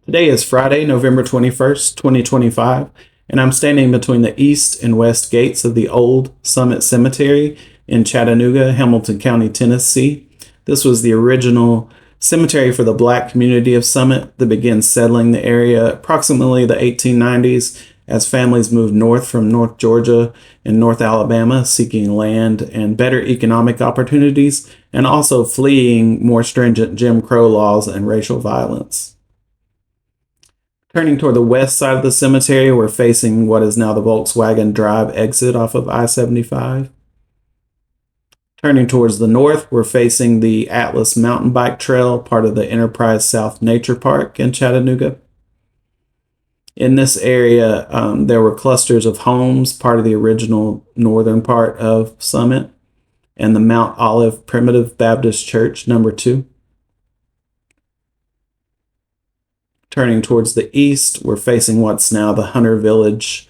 Today is Friday, November 21st, 2025, and I'm standing between the east and west gates of the old Summit Cemetery in Chattanooga, Hamilton County, Tennessee. This was the original cemetery for the black community of Summit that began settling the area approximately the 1890s as families moved north from North Georgia and North Alabama seeking land and better economic opportunities, and also fleeing more stringent Jim Crow laws and racial violence. Turning toward the west side of the cemetery, we're facing what is now the Volkswagen Drive exit off of I-75. Turning towards the north, we're facing the Atlas Mountain Bike Trail, part of the Enterprise South Nature Park in Chattanooga. In this area, there were clusters of homes, part of the original northern part of Summit, and the Mount Olive Primitive Baptist Church, number 2. Turning towards the east, we're facing what's now the Hunter Village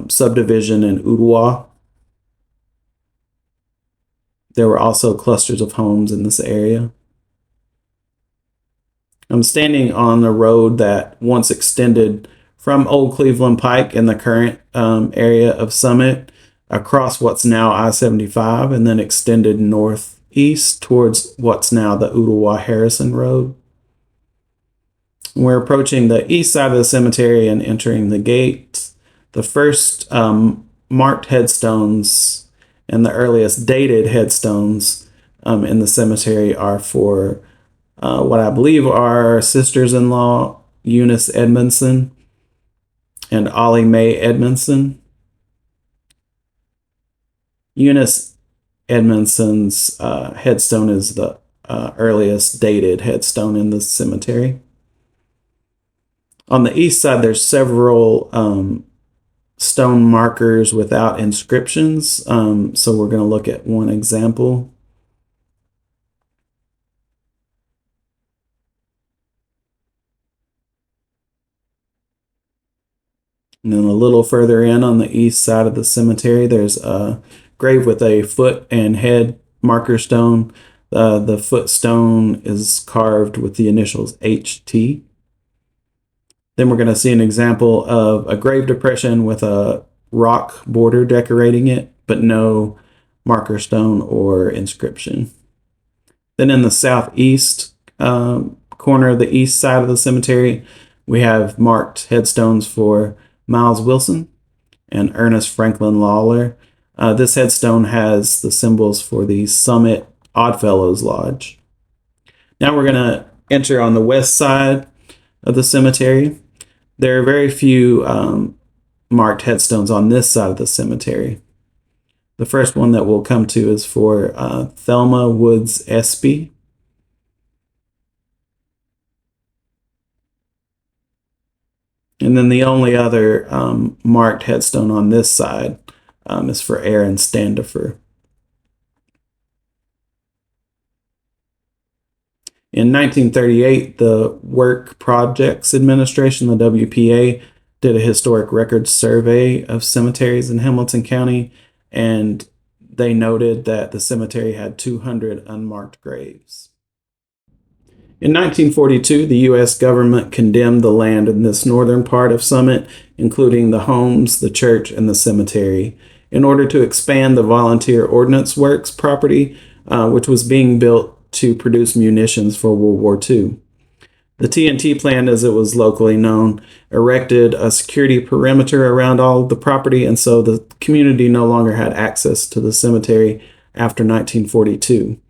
subdivision in Ooltewah. There were also clusters of homes in this area. I'm standing on a road that once extended from Old Cleveland Pike in the current area of Summit across what's now I-75 and then extended northeast towards what's now the Ooltewah-Harrison Road. We're approaching the east side of the cemetery and entering the gate. The first marked headstones and the earliest dated headstones in the cemetery are for what I believe are sisters-in-law Eunice Edmondson and Ollie Mae Edmondson. Eunice Edmondson's headstone is the earliest dated headstone in the cemetery. On the east side, there's several stone markers without inscriptions. So we're going to look at one example. And then a little further in on the east side of the cemetery, there's a grave with a foot and head marker stone. The foot stone is carved with the initials HT. Then we're going to see an example of a grave depression with a rock border decorating it, but no marker stone or inscription. Then in the southeast corner of the east side of the cemetery, we have marked headstones for Miles Wilson and Ernest Franklin Lawler. This headstone has the symbols for the Summit Oddfellows Lodge. Now we're going to enter on the west side of the cemetery. There are very few marked headstones on this side of the cemetery. The first one that we'll come to is for Thelma Woods Espy. And then the only other marked headstone on this side is for Aaron Standifer. In 1938, the Work Projects Administration, the WPA, did a historic records survey of cemeteries in Hamilton County, and they noted that the cemetery had 200 unmarked graves. In 1942, the U.S. government condemned the land in this northern part of Summit, including the homes, the church, and the cemetery, in order to expand the Volunteer Ordnance Works property, which was being built to produce munitions for World War II. The TNT plant, as it was locally known, erected a security perimeter around all of the property, and so the community no longer had access to the cemetery after 1942.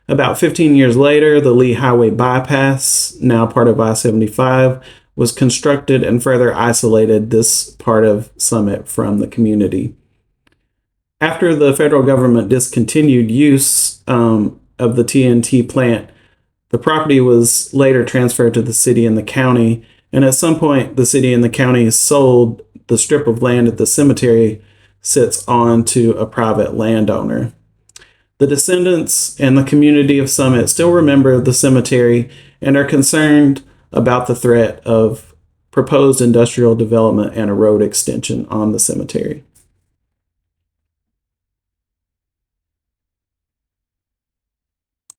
About 15 years later, the Lee Highway bypass, now part of I-75, was constructed and further isolated this part of Summit from the community. After the federal government discontinued use of the TNT plant, the property was later transferred to the city and the county, and at some point the city and the county sold the strip of land that the cemetery sits on to a private landowner. The descendants and the community of Summit still remember the cemetery and are concerned about the threat of proposed industrial development and a road extension on the cemetery.